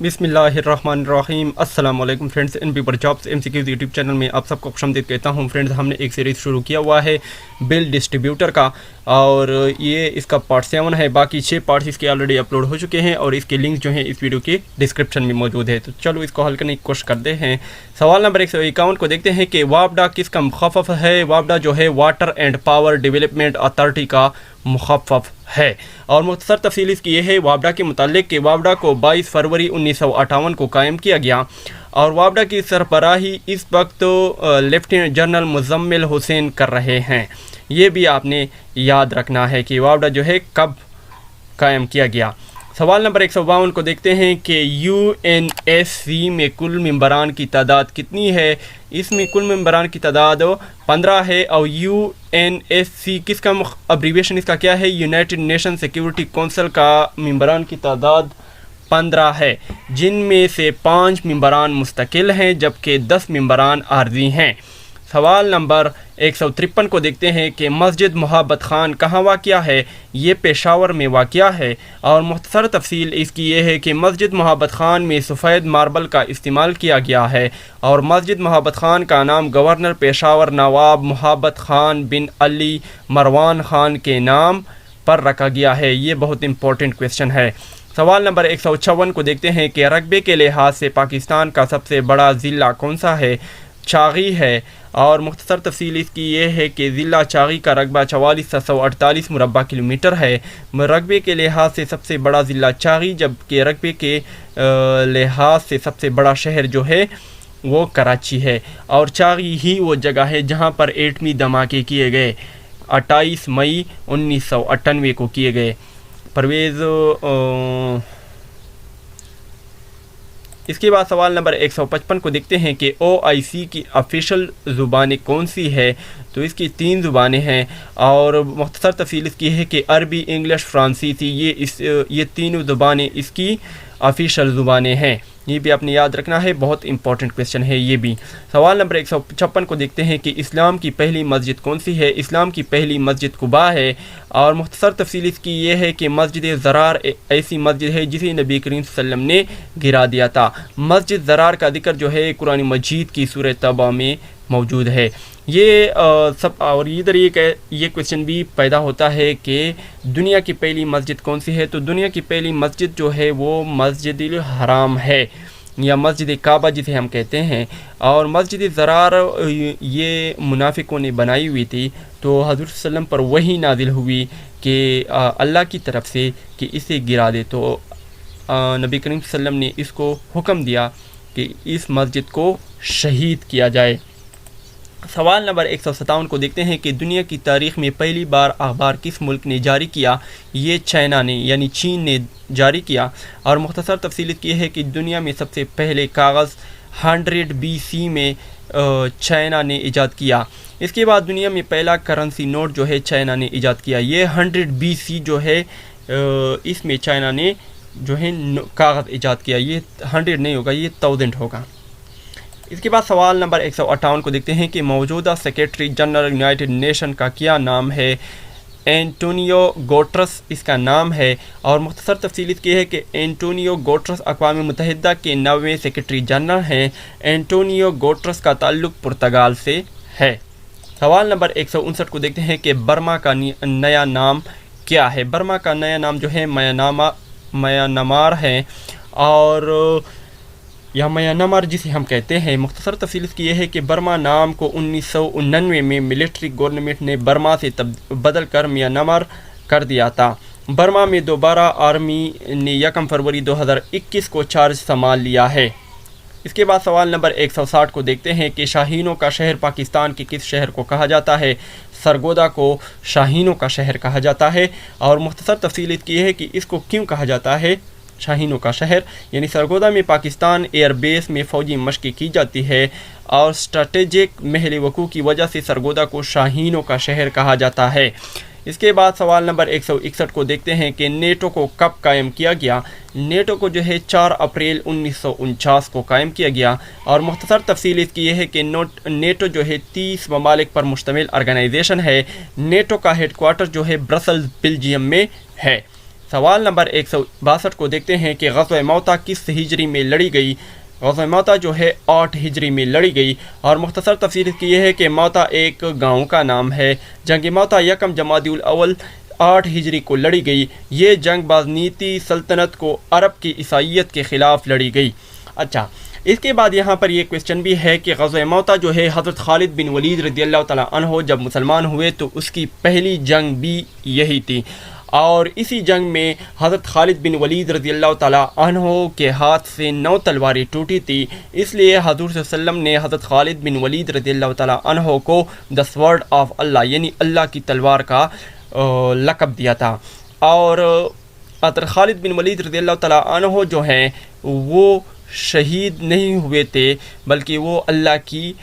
बिस्मिल्लाहिर्रहमानिर्रहीम। अस्सलाम वालेकुम फ्रेंड्स, इन paper jobs MCQs YouTube channel में आप सबको खुशामदीद कहता हूं। फ्रेंड्स, हमने एक सीरीज़ शुरू किया हुआ है बिल डिस्ट्रीब्यूटर का, और ये इसका पार्ट 7 है। बाकी 6 पार्ट्स इसके ऑलरेडी अपलोड हो चुके हैं और इसके लिंक जो हैं इस वीडियो के डिस्क्रिप्शन में मौजूद है। तो चलो इसको हल करने की कोशिश करते हैं। सवाल नंबर 151 को देखते हैं कि वापडा किसका मुखफ़फ़ है। वापडा जो है water and power development authority का मुखफ़फ़ है। और मुख्तसर तफसील इसकी ये है वापडा के मुतालिक कि वापडा को 22 फरवरी 1958 को कायम किया गया, और वापडा की सरबराही इस वक्त लेफ्टिनेंट जनरल मुज़म्मिल हुसैन कर रहे हैं। ये भी आपने याद रखना है कि वापडा जो है कब कायम किया गया। सवाल नंबर 152 को देखते हैं कि UNSC में कुल मेंबरान की तादाद कितनी है। इसमें कुल मेंबरान की तादाद 15 है। और UNSC किसका अब्रीविएशन इसका क्या है? यूनाइटेड नेशन सिक्योरिटी काउंसिल का मेंबरान की तादाद 15 है, जिनमें से 5 मेंबरान मुस्तकिल हैं जबकि 10 मेंबरान आर्जी हैं। सवाल नंबर 153 को देखते हैं कि मस्जिद मोहब्बत खान कहाँ वाक़या है। ये पेशावर में वाक़या है। और मुख्तसर तफसील इसकी ये है कि मस्जिद मोहब्बत खान में सफ़ेद मार्बल का इस्तेमाल किया गया है, और मस्जिद मोहब्बत खान का नाम गवर्नर पेशावर नवाब मोहब्बत खान बिन अली मरवान खान के नाम पर रखा गया है। ये बहुत इंपॉर्टेंट क्वेश्चन है। सवाल नंबर 156 को देखते हैं कि रकबे के लिहाज से पाकिस्तान का सबसे बड़ा ज़िला कौन सा है। चागी है। और मुख्तसर तफसील इसकी ये है कि ज़िला चागी का रकबा 44,748 मुरबा किलोमीटर है। रकबे के लिहाज से सबसे बड़ा ज़िला चागी, जबकि रकबे के लिहाज से सबसे बड़ा शहर जो है वो कराची है। और चागी ही वो जगह है जहाँ पर एटमी धमाके किए गए, 28 मई 1998 को किए गए। परवेज़ इसके बाद सवाल नंबर 155 को देखते हैं कि OIC की ऑफिशियल ज़ुबानें कौन सी है। तो इसकी 3 ज़ुबानें हैं, और मुख्तसर तफसील इसकी है कि अरबी, इंग्लिश, फ्रांसीसी, ये तीनों ज़ुबानें इसकी ऑफिशियल ज़ुबानें हैं। ये भी आपने याद रखना है, बहुत इंपॉर्टेंट क्वेश्चन है ये भी। सवाल नंबर 156 को देखते हैं कि इस्लाम की पहली मस्जिद कौन सी है। इस्लाम की पहली मस्जिद कुबा है। और मुख्तसर तफसील इसकी ये है कि मस्जिद ज़रार ऐसी मस्जिद है जिसे नबी करीम सल्लल्लाहु अलैहि वसल्लम ने गिरा दिया था। मस्जिद ज़रार का जिक्र जो है कुरान मजीद की सूरह तौबा में मौजूद है। ये सब, और इधर ये क्वेश्चन भी पैदा होता है कि दुनिया की पहली मस्जिद कौन सी है। तो दुनिया की पहली मस्जिद जो है वो मस्जिद हराम है, या मस्जिद काबा जिसे हम कहते हैं। और मस्जिद ज़रार ये मुनाफिकों ने बनाई हुई थी, तो हज़रत सल्लम पर वही नाजिल हुई कि अल्लाह की तरफ से कि इसे गिरा दे। तो नबी करीम सल्लम ने इसको हुक्म दिया कि इस मस्जिद को शहीद किया जाए। सवाल नंबर 157 को देखते हैं कि दुनिया की तारीख़ में पहली बार अखबार किस मुल्क ने जारी किया। ये चाइना ने यानी चीन ने जारी किया। और मुख्तसर तफसील की है कि दुनिया में सबसे पहले कागज़ 100 BC में चाइना ने ईजाद किया। इसके बाद दुनिया में पहला करेंसी नोट जो है चाइना ने ईजाद किया। ये 100 BC जो है इसमें चाइना ने जो है कागज़ ईजाद किया। ये 100 नहीं होगा, ये 1000 होगा। इसके बाद सवाल नंबर 158 को देखते हैं कि मौजूदा सेक्रेटरी जनरल यूनाइटेड नेशन का क्या नाम है। एंटोनियो गुटेरेस इसका नाम है। और मुख्तसर तफसील इसकी है कि एंटोनियो गुटेरेस अक़वाम मुत्तहिदा के 9वें सेक्रेटरी जनरल हैं। एंटोनियो गुटेरेस का ताल्लुक़ पुर्तगाल से है। सवाल नंबर 159 को देखते हैं कि बर्मा का नया नाम क्या है। बर्मा का नया नाम जो है म्यांमार है, और यह म्यांमार जिसे हम कहते हैं। मुख्तसर तफसील की यह है कि बर्मा नाम को 1999 में मिलिट्री गवर्नमेंट ने बर्मा से बदल कर म्यांमार कर दिया था। बर्मा में दोबारा आर्मी ने 1 फरवरी 2021 को चार्ज संभाल लिया है। इसके बाद सवाल नंबर 160 को देखते हैं कि शाहीनों का शहर पाकिस्तान के किस शहर को कहा जाता है। सरगोदा को शाहीनों का शहर कहा जाता है। और मुख्तसर तफसील इसकी है कि इसको क्यों कहा जाता है शाहीनों का शहर। यानी सरगोदा में पाकिस्तान एयर बेस में फ़ौजी मशक़ें की जाती है, और स्ट्रेटेजिक महल वक़ू की वजह से सरगोदा को शाहीनों का शहर कहा जाता है। इसके बाद सवाल नंबर 161 को देखते हैं कि नेटो को कब कायम किया गया। नेटो को जो है 4 अप्रैल 1949 को कायम किया गया। और मुख्तसर तफसील इसकी यह है कि नेटो जो है 30 ममालिक पर मुश्तमिल ऑर्गेनाइजेशन है। नेटो का हेड क्वार्टर जो है ब्रसल्स बेल्जियम में है। सवाल नंबर 162 को देखते हैं कि ग़ज़वा मौता किस हिजरी में लड़ी गई। ग़ज़वा मौता जो है 8 हिजरी में लड़ी गई और मुख्तसर तफसीर इसकी ये है कि मौता एक गाँव का नाम है। जंग मौता यकम जमादिउल अव्वल 8 हिजरी को लड़ी गई। ये जंग बाज़नीती सल्तनत को अरब की ईसाईयत के ख़िलाफ़ लड़ी गई। अच्छा, इसके बाद यहाँ पर ये क्वेश्चन भी है कि ग़ज़वा मौता जो है हज़रत खालिद बिन वलीद रज़ियल्लाहु तआला अन्हु जब मुसलमान हुए तो उसकी पहली जंग भी यही थी और इसी जंग में हज़रत खालिद बिन वलीद रज़ियल्लाहु तआला अन्हु के हाथ से 9 तलवारें टूटी थी। इसलिए हज़ूर सल्लल्लाहु अलैहि वसल्लम ने हज़रत खालिद बिन वलीद रज़ियल्लाहु तआला अन्हु को द स्वॉर्ड ऑफ अल्लाह यानी अल्लाह की तलवार का लक़ब दिया था। और हज़रत खालिद बिन वलीद रज़ियल्लाहु तआला अन्हु जो हैं वो शहीद नहीं हुए थे बल्कि वो अल्लाह की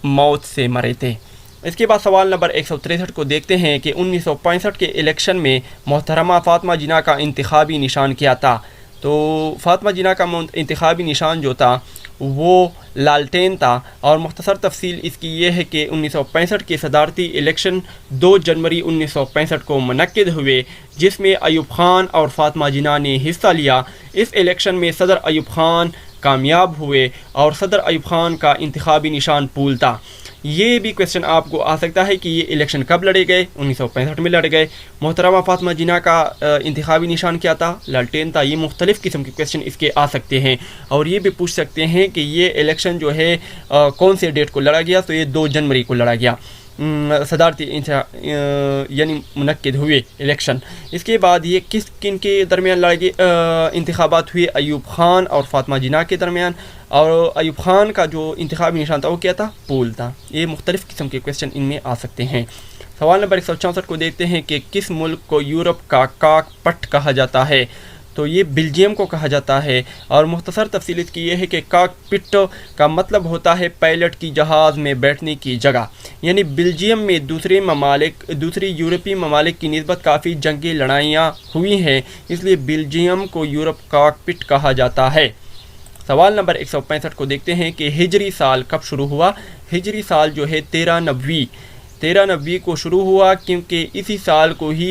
मौत से मरे थे। इसके बाद सवाल नंबर 163 को देखते हैं कि 1965 के इलेक्शन में मोहतरमा फ़ातिमा जिन्ना का इंतखाबी निशान क्या था। तो फ़ातिमा जिन्ना का इंतखाबी निशान जो था वो लालटेन था और मुख्तसर तफसील इसकी ये है कि 1965 के सदारती इलेक्शन 2 जनवरी 1965 को मुनक्किद हुए जिसमें अयूब ख़ान और फ़ातिमा जिन्ना ने हिस्सा लिया। इस इलेक्शन में सदर अयूब ख़ान कामयाब हुए और सदर अयूब ख़ान का इंतखाबी निशान पूल था। ये भी क्वेश्चन आपको आ सकता है कि ये इलेक्शन कब लड़े गए, 1965 में लड़े गए। मोहतरमा फ़ातिमा जिन्ना का इंतखाबी निशान क्या था, लालटेन था। ये मुख्तलिफ़ किस्म के क्वेश्चन इसके आ सकते हैं और ये भी पूछ सकते हैं कि ये इलेक्शन जो है कौन से डेट को लड़ा गया। तो ये 2 जनवरी को लड़ा गया, सदारती यानी मुनक्किद हुए इलेक्शन। इसके बाद ये किन के दरमियान लड़े इंतखाबात हुए, अयूब ख़ान और फ़ातिमा जिन्ना के दरमियान। और अयूब ख़ान का जो इंतखाबी निशान था वो क्या था, पूल था। ये मुख्तलिफ़ किस्म के क्वेश्चन इनमें आ सकते हैं। सवाल नंबर 164 को देखते हैं कि किस मुल्क को यूरोप का काकपट कहा जाता है। तो ये बेल्जियम को कहा जाता है और मुख्तसर तफसील इसकी ये है कि काकपिट का मतलब होता है पायलट की जहाज़ में बैठने की जगह। यानी बेल्जियम में दूसरी यूरोपीय ममालिक की निस्बत काफ़ी जंगी लड़ाइयाँ हुई हैं, इसलिए बेल्जियम को यूरोप काकपिट कहा जाता है। सवाल नंबर 165 को देखते हैं कि हिजरी साल कब शुरू हुआ। हिजरी साल जो है 13 नबी को शुरू हुआ क्योंकि इसी साल को ही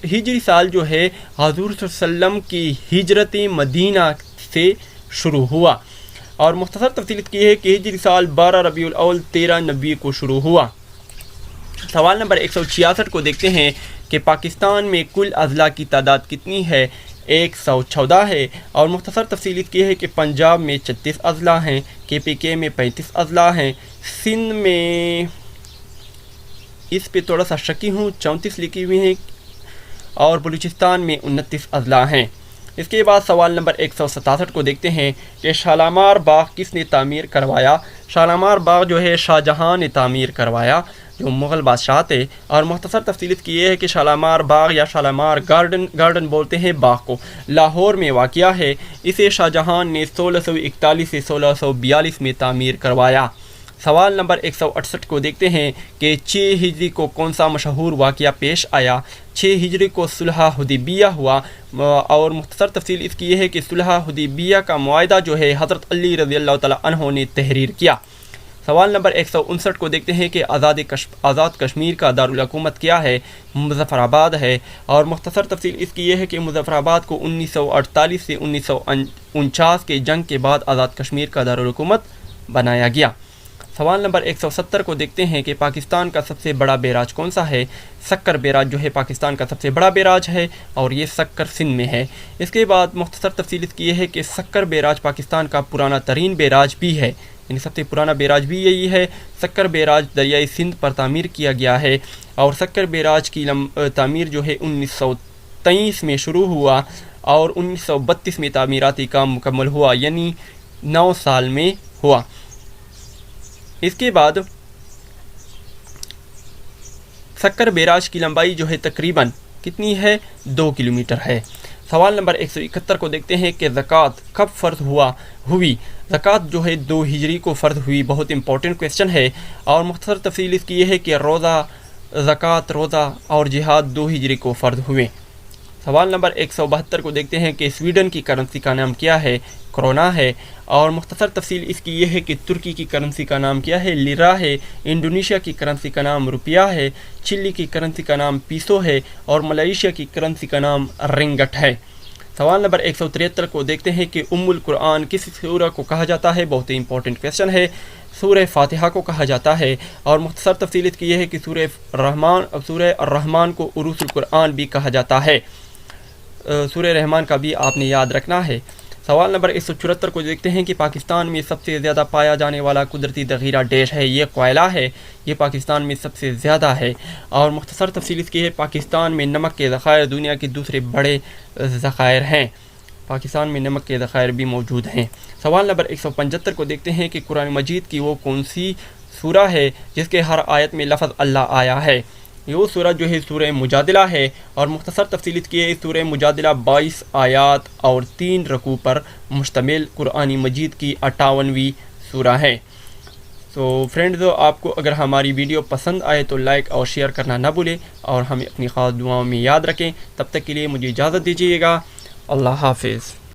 हिजरी साल जो है हज़ूर सल्लम की हिजरत मदीना से शुरू हुआ। और मुख्तसर तफसील की है कि हिजरी साल 12 रबीउल अव्वल 13 नबी को शुरू हुआ। सवाल नंबर 166 को देखते हैं कि पाकिस्तान में कुल अज़ला की तादाद कितनी है। 114 है और मुख्तसर तफसील इसकी है कि पंजाब में 36 अज़ला हैं, KPK में 35 अज़ला हैं, सिंध में इस पे थोड़ा सा शकी हूँ 34 लिखी हुई हैं और बलूचिस्तान में 29 अज़ला हैं। इसके बाद सवाल नंबर 167 को देखते हैं कि शालामार बाग किसने तामीर करवाया। शालामार बाग जो है शाहजहाँ ने तामीर करवाया जो मुग़ल बादशाह थे। और मुख्तसर तफसील की ये है कि शालामार बाग या शालामार गार्डन बोलते हैं बाग को, लाहौर में वाक़या है। इसे शाहजहाँ ने 1641 से 1642 में तामीर करवाया। सवाल नंबर 168 को देखते हैं कि 6 हिजरी को कौन सा मशहूर वाक़या पेश आया। 6 हिजरी को सुलह हुदैबिया हुआ और मुख्तसर तफसील इसकी ये है कि सुलह हुदैबिया का मुआहदा जो है हज़रत अली रज़ियल्लाहु तआला अन्हु ने तहरीर किया। सवाल नंबर 159 को देखते हैं कि आज़ाद कश्मीर का दारुल हुकूमत क्या है। मुज़फ़्फ़राबाद है और मुख्तसर तफसील इसकी ये है कि मुज़फ़्फ़राबाद को 1948 से 1949 के जंग के बाद आज़ाद कश्मीर का दारुल हुकूमत बनाया गया। सवाल नंबर 170 को देखते हैं कि पाकिस्तान का सबसे बड़ा बैराज कौन सा है। सक्कर बैराज जो है पाकिस्तान का सबसे बड़ा बैराज है और ये सक्कर सिंध में है। इसके बाद मुख्तसर तफसील इसकी ये है कि सक्कर बैराज पाकिस्तान का पुराना तरीन बैराज भी है, यानी सबसे पुराना बैराज भी यही है। सक्कर बैराज दरियाई सिंध पर तामीर किया गया है और सक्कर बैराज की तामीर जो है 1923 में शुरू हुआ और 1932 में तामीराती काम मुकम्मल हुआ, यानी 9 साल में हुआ। इसके बाद सक्कर बैराज की लंबाई जो है तकरीबन कितनी है, 2 किलोमीटर है। सवाल नंबर 171 को देखते हैं कि ज़कात कब फ़र्ज़ हुई। ज़कात जो है 2 हिजरी को फ़र्ज़ हुई, बहुत इंपॉर्टेंट क्वेश्चन है। और मुख्तसर तफसील इसकी ये है कि रोज़ा, ज़कात, रोज़ा और जिहाद 2 हिजरी को फ़र्ज़ हुए। سوال نمبر 172 کو دیکھتے ہیں کہ سویڈن کی کرنسی کا نام کیا ہے؟ کرونا ہے، اور مختصر تفصیل اس کی یہ ہے کہ ترکی کی کرنسی کا نام کیا ہے؟ لیرا ہے، انڈونیشیا کی کرنسی کا نام روپیہ ہے، چلی کی کرنسی کا نام پیسو ہے، اور ملائیشیا کی کرنسی کا نام رنگٹ ہے۔ سوال نمبر 173 کو دیکھتے ہیں کہ ام القرآن کس سورہ کو کہا جاتا ہے؟ بہت ہی امپورٹنٹ کویشچن ہے۔ سورہ فاتحہ کو کہا جاتا ہے، اور مختصر تفصیل اس کی یہ ہے کہ سورہ الرحمن کو عروس القرآن بھی کہا جاتا ہے۔ سورہ رحمان کا بھی آپ نے یاد رکھنا ہے۔ سوال نمبر 174 کو دیکھتے ہیں کہ پاکستان میں سب سے زیادہ پایا جانے والا قدرتی ذخیرہ ڈیش ہے؟ یہ کوئلہ ہے، یہ پاکستان میں سب سے زیادہ ہے، اور مختصر تفصیل اس کی ہے پاکستان میں نمک کے ذخائر دنیا کے دوسرے بڑے ذخائر ہیں، پاکستان میں نمک کے ذخائر بھی موجود ہیں۔ سوال نمبر 175 کو دیکھتے ہیں کہ قرآن مجید کی وہ کون سی سورہ ہے جس کے ہر آیت میں لفظ اللہ آیا ہے؟ یہ سورہ جو ہے سورہ مجادلہ ہے، اور مختصر تفصیل اس کی ہے سورہ مجادلہ 22 آیات اور 3 رکوع پر مشتمل قرآن مجید کی 58ویں سورہ ہے۔ تو فرینڈز، آپ کو اگر ہماری ویڈیو پسند آئے تو لائک اور شیئر کرنا نہ بھولیں، اور ہمیں اپنی خاص دعاؤں میں یاد رکھیں۔ تب تک کے لیے مجھے اجازت دیجیے گا۔ اللہ حافظ۔